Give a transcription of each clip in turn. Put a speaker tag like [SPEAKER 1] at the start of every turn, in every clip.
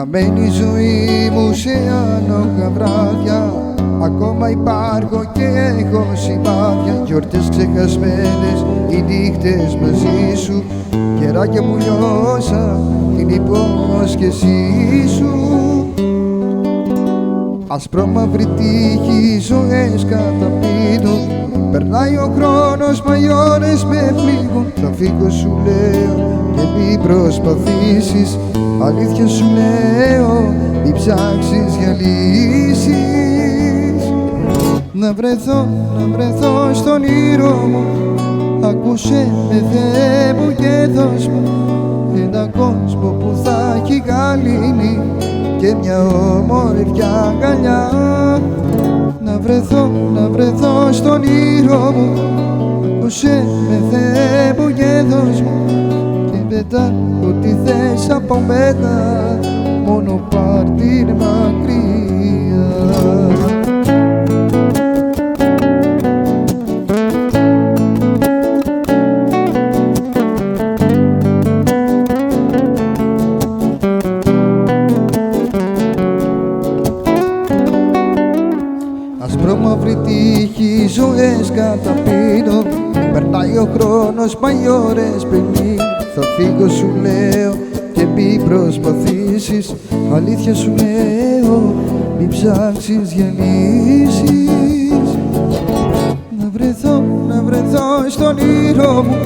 [SPEAKER 1] Χαμένη ζωή μου σε άνογα βράδια, ακόμα υπάρχω και έχω σημάδια. Γιορτές ξεχασμένες, οι νύχτες μαζί σου, καιράκια που λιώσα την υπόσχεσή σου. Ασπρόμαυρη τύχη, ζωές καταπίνουν, περνάει ο χρόνος, μα οι ώρες με πλήγουν. Θα φύγω σου λέω και μην προσπαθήσεις, αλήθεια σου λέω, μην ψάξεις για λύσεις. Να βρεθώ στον όνειρό μου, ακούσε με Θεέ μου και δώσ' μου ένα κόσμο που θα έχει γαλήνη και μια όμορφη αγκαλιά. Να βρεθώ στον όνειρό μου, ακούσε με Θεέ μου και δώσ' μου και μετά ό,τι θες από μένα, μόνο πάρ' την μακριά. Ασπρόμαυρη τύχη, ζωές καταπίνω, περνάει ο χρόνος, μα οι ώρες πριν. Θα φύγω σου λέω και μην προσπαθήσεις, αλήθεια σου λέω, μην ψάξεις για λύσεις. Να βρεθώ στον όνειρό μου,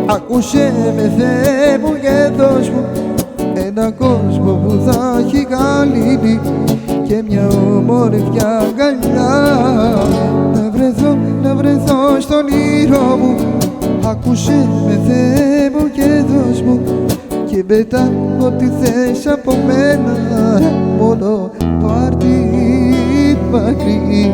[SPEAKER 1] ακούσε με Θεέ μου και δώσ' μου ένα κόσμο που θα έχει γαλήνη και μια όμορφη αγκαλιά. Να βρεθώ στον όνειρό μου, ακούσε με Θεέ μου και δώσ' μου και μετά ό,τι θες από μένα, μόνο πάρ' την μακριά.